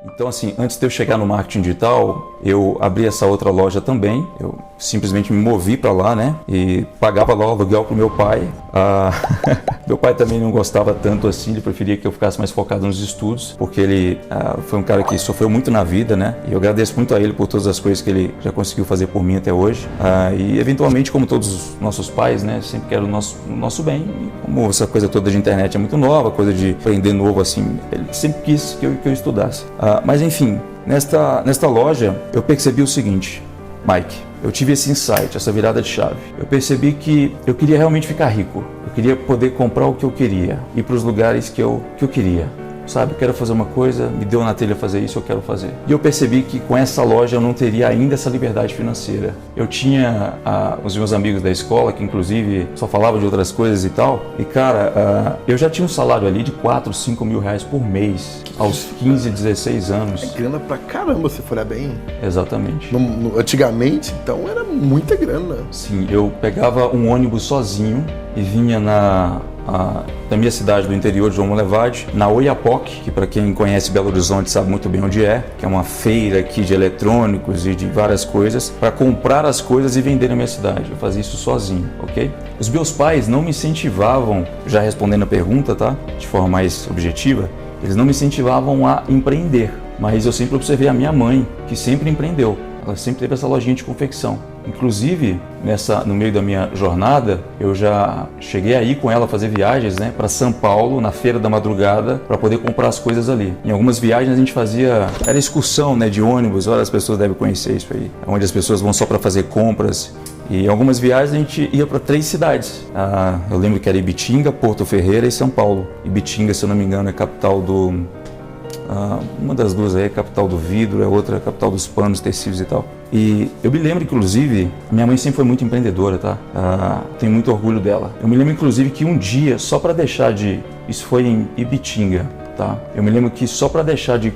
Então, assim, antes de eu chegar no marketing digital, eu abri essa outra loja também. Eu simplesmente me movi para lá, né? E pagava lá o aluguel pro meu pai. Meu pai também não gostava tanto assim, ele preferia que eu ficasse mais focado nos estudos, porque ele foi um cara que sofreu muito na vida, né? E eu agradeço muito a ele por todas as coisas que ele já conseguiu fazer por mim até hoje. E eventualmente, como todos os nossos pais, né? Sempre quero o nosso bem. E como essa coisa toda de internet é muito nova, coisa de aprender novo, assim, ele sempre quis que eu estudasse. Mas enfim, nesta loja eu percebi o seguinte, Mike, eu tive esse insight, essa virada de chave. Eu percebi que eu queria realmente ficar rico. Eu queria poder comprar o que eu queria, ir para os lugares que eu queria. Sabe, eu quero fazer uma coisa, me deu na telha fazer isso, eu quero fazer. E eu percebi que com essa loja eu não teria ainda essa liberdade financeira. Eu tinha os meus amigos da escola, que inclusive só falavam de outras coisas e tal. E cara, eu já tinha um salário ali de 4, 5 mil reais por mês, aos 15, 16 anos. É grana pra caramba, se for olhar bem. Exatamente. Antigamente, então, era muita grana. Sim, eu pegava um ônibus sozinho e vinha da minha cidade do interior de João Molevade, na Oiapoque, que para quem conhece Belo Horizonte sabe muito bem onde é, que é uma feira aqui de eletrônicos e de várias coisas, para comprar as coisas e vender na minha cidade. Eu fazia isso sozinho, ok? Os meus pais não me incentivavam, já respondendo a pergunta, tá? De forma mais objetiva, eles não me incentivavam a empreender, mas eu sempre observei a minha mãe, que sempre empreendeu. Ela sempre teve essa lojinha de confecção. Inclusive, no meio da minha jornada, eu já cheguei a ir com ela fazer viagens, né, para São Paulo, na feira da madrugada, para poder comprar as coisas ali. Em algumas viagens a gente era excursão, né, de ônibus, várias pessoas devem conhecer isso aí, onde as pessoas vão só para fazer compras. E em algumas viagens a gente ia para 3 cidades. Eu lembro que era Ibitinga, Porto Ferreira e São Paulo. Ibitinga, se eu não me engano, é capital do... uma das duas aí é capital do vidro, a outra é capital dos panos, tecidos e tal. E eu me lembro, inclusive, minha mãe sempre foi muito empreendedora, tá? Tenho muito orgulho dela. Eu me lembro, inclusive, que um dia, só para deixar de... Isso foi em Ibitinga, tá? Eu me lembro que só para deixar de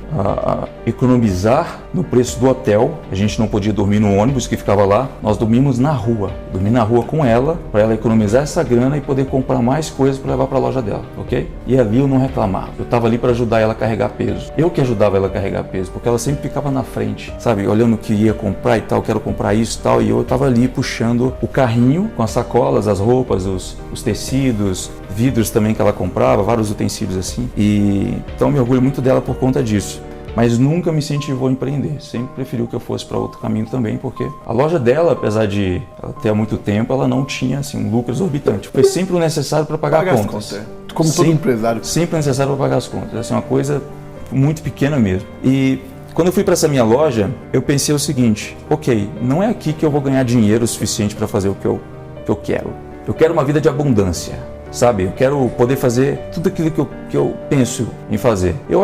economizar no preço do hotel, a gente não podia dormir no ônibus que ficava lá, nós dormimos na rua. Dormi na rua com ela, para ela economizar essa grana e poder comprar mais coisas para levar para a loja dela, ok? E ali eu não reclamava. Eu estava ali para ajudar ela a carregar peso. Eu que ajudava ela a carregar peso, porque ela sempre ficava na frente, sabe? Olhando o que ia comprar e tal, quero comprar isso e tal, e eu estava ali puxando o carrinho com as sacolas, as roupas, os tecidos, vidros também que ela comprava, vários utensílios assim. E então eu me orgulho muito dela por conta disso. Mas nunca me incentivou a empreender, sempre preferiu que eu fosse para outro caminho também, porque a loja dela, apesar de ela ter há muito tempo, ela não tinha assim, um lucro exorbitante. Foi sempre o necessário para pagar as contas. Como todo empresário. Sempre o necessário para pagar as contas, assim, uma coisa muito pequena mesmo. E quando eu fui para essa minha loja, eu pensei o seguinte, ok, não é aqui que eu vou ganhar dinheiro suficiente para fazer o que eu quero. Eu quero uma vida de abundância. Sabe, eu quero poder fazer tudo aquilo que eu penso em fazer. Eu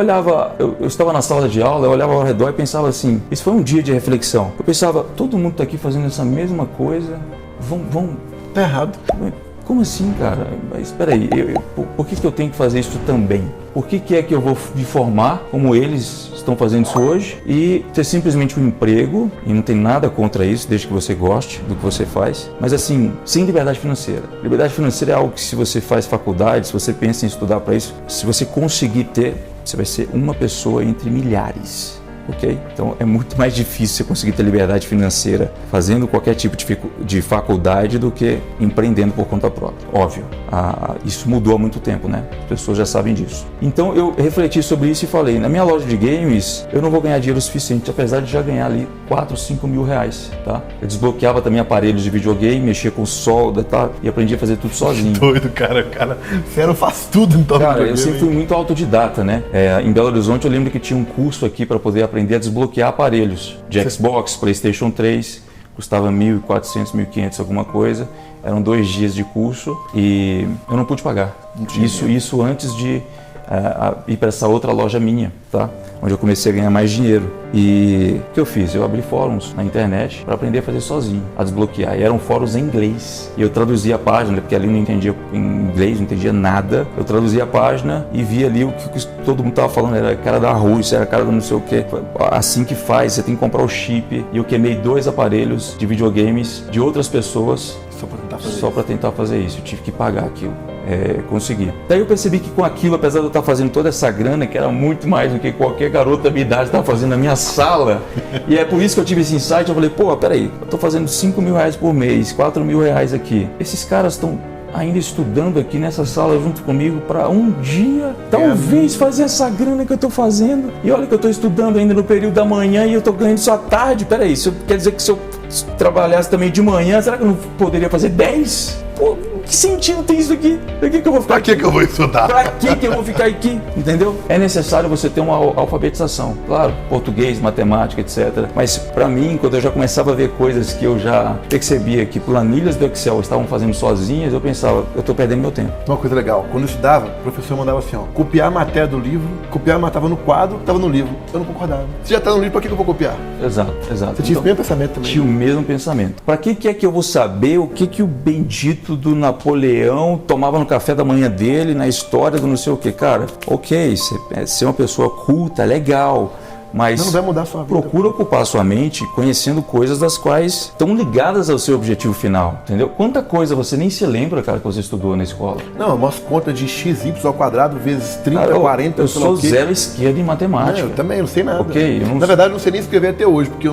estava na sala de aula, eu olhava ao redor e pensava assim, isso foi um dia de reflexão. Eu pensava, todo mundo está aqui fazendo essa mesma coisa, Tá errado. Como assim, cara? Mas espera aí, por que eu tenho que fazer isso também? Por que é que eu vou me formar como eles estão fazendo isso hoje e ter simplesmente um emprego, e não tem nada contra isso, desde que você goste do que você faz, mas assim, sem liberdade financeira. Liberdade financeira é algo que, se você faz faculdade, se você pensa em estudar para isso, se você conseguir ter, você vai ser uma pessoa entre milhares. Ok? Então é muito mais difícil você conseguir ter liberdade financeira fazendo qualquer tipo de faculdade do que empreendendo por conta própria. Óbvio, isso mudou há muito tempo, né? As pessoas já sabem disso. Então eu refleti sobre isso e falei, na minha loja de games eu não vou ganhar dinheiro suficiente, apesar de já ganhar ali 4, 5 mil reais, tá? Eu desbloqueava também aparelhos de videogame, mexia com solda, tá? E aprendi a fazer tudo sozinho. Que doido, cara. Você não faz tudo então. Cara, eu sempre fui muito autodidata, né? Em Belo Horizonte eu lembro que tinha um curso aqui para poder aprender a desbloquear aparelhos de Xbox, PlayStation 3, custava 1.400, 1.500 alguma coisa, eram 2 dias de curso e eu não pude pagar. Isso antes de ir para essa outra loja minha, tá? Onde eu comecei a ganhar mais dinheiro. E o que eu fiz? Eu abri fóruns na internet para aprender a fazer sozinho, a desbloquear. E eram fóruns em inglês. E eu traduzia a página, porque ali eu não entendia em inglês, não entendia nada. Eu traduzia a página e via ali o que todo mundo estava falando. Era cara da Rússia, era cara do não sei o que. Assim que faz, você tem que comprar o chip. E eu queimei 2 aparelhos de videogames de outras pessoas só para tentar fazer isso. Eu tive que pagar aquilo. conseguir. Daí eu percebi que com aquilo, apesar de eu estar fazendo toda essa grana, que era muito mais do que qualquer garoto da minha idade estava fazendo na minha sala, e é por isso que eu tive esse insight, eu falei, pô, peraí, eu estou fazendo R$5.000 por mês, R$4.000 aqui. Esses caras estão ainda estudando aqui nessa sala junto comigo para um dia, talvez, fazer essa grana que eu estou fazendo. E olha que eu estou estudando ainda no período da manhã e eu estou ganhando só à tarde. Peraí, isso quer dizer que se eu trabalhasse também de manhã, será que eu não poderia fazer 10? Pô, que sentido tem isso aqui? Pra que eu vou ficar aqui? Pra que eu vou estudar? Pra que eu vou ficar aqui? Entendeu? É necessário você ter uma alfabetização. Claro, português, matemática, etc. Mas pra mim, quando eu já começava a ver coisas que eu já percebia que planilhas do Excel estavam fazendo sozinhas, eu pensava, eu tô perdendo meu tempo. Uma coisa legal, quando eu estudava, o professor mandava assim, ó, copiar a matéria do livro, copiar, matava no quadro, tava no livro. Eu não concordava. Se já tá no livro, pra que eu vou copiar? Exato. Você tinha o mesmo pensamento também? Tinha o mesmo pensamento. Pra que é que eu vou saber o que o bendito do Napoleão tomava no café da manhã dele, na história do não sei o que? Cara, ok, ser uma pessoa culta, legal, mas não vai mudar a sua vida. Procura ocupar a sua mente conhecendo coisas das quais estão ligadas ao seu objetivo final, entendeu? Quanta coisa você nem se lembra, cara, que você estudou na escola. Não, umas contas de xy ao quadrado vezes 30, cara, 40, eu sou zero esquerda em matemática. Eu também, não sei nada. Ok, na verdade, eu não sei nem escrever até hoje, porque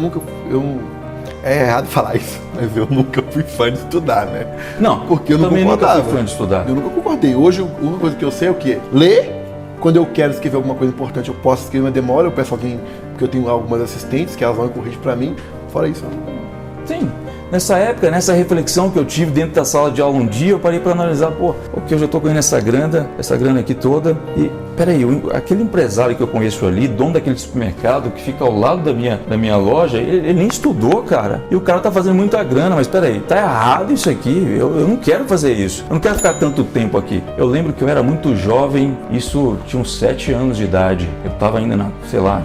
é errado falar isso, mas eu nunca fui fã de estudar, né? Não, porque eu não também concordava. Nunca fui fã de estudar. Eu nunca concordei. Hoje, a única coisa que eu sei é o quê? Ler. Quando eu quero escrever alguma coisa importante, eu posso escrever, mas demora. Eu peço alguém, porque eu tenho algumas assistentes que elas vão corrigir pra mim. Fora isso. Sim. Nessa época, nessa reflexão que eu tive dentro da sala de aula um dia, eu parei para analisar, pô, ok, eu já estou ganhando essa grana aqui toda, e peraí, aquele empresário que eu conheço ali, dono daquele supermercado que fica ao lado da minha loja, ele nem estudou, cara, e o cara tá fazendo muita grana, mas peraí, tá errado isso aqui, eu não quero fazer isso, eu não quero ficar tanto tempo aqui. Eu lembro que eu era muito jovem, isso tinha uns 7 anos de idade, eu tava ainda na, sei lá,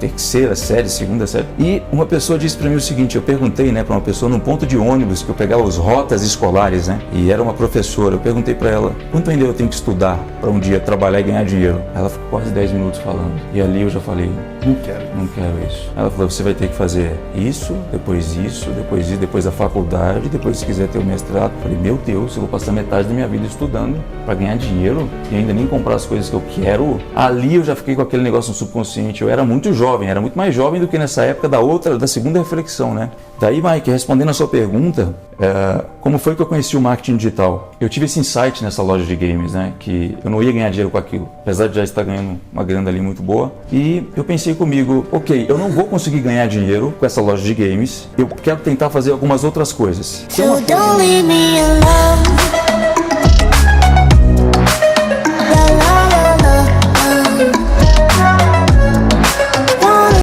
terceira série, segunda série. E uma pessoa disse para mim o seguinte, eu perguntei, né, para uma pessoa num ponto de ônibus, que eu pegava os rotas escolares, né, e era uma professora, eu perguntei para ela, quanto ainda eu tenho que estudar para um dia trabalhar e ganhar dinheiro? Ela ficou quase 10 minutos falando. E ali eu já falei, não quero isso. Ela falou, você vai ter que fazer isso, depois da faculdade, depois se quiser ter o mestrado. Eu falei, meu Deus, eu vou passar metade da minha vida estudando para ganhar dinheiro e ainda nem comprar as coisas que eu quero. Ali eu já fiquei com aquele negócio no subconsciente, eu era muito jovem, era muito mais jovem do que nessa época da segunda reflexão, né? Daí, Mike, respondendo a sua pergunta, como foi que eu conheci o marketing digital? Eu tive esse insight nessa loja de games, né? Que eu não ia ganhar dinheiro com aquilo, apesar de já estar ganhando uma grana ali muito boa. E eu pensei comigo, ok, eu não vou conseguir ganhar dinheiro com essa loja de games, eu quero tentar fazer algumas outras coisas. So don't leave me alone.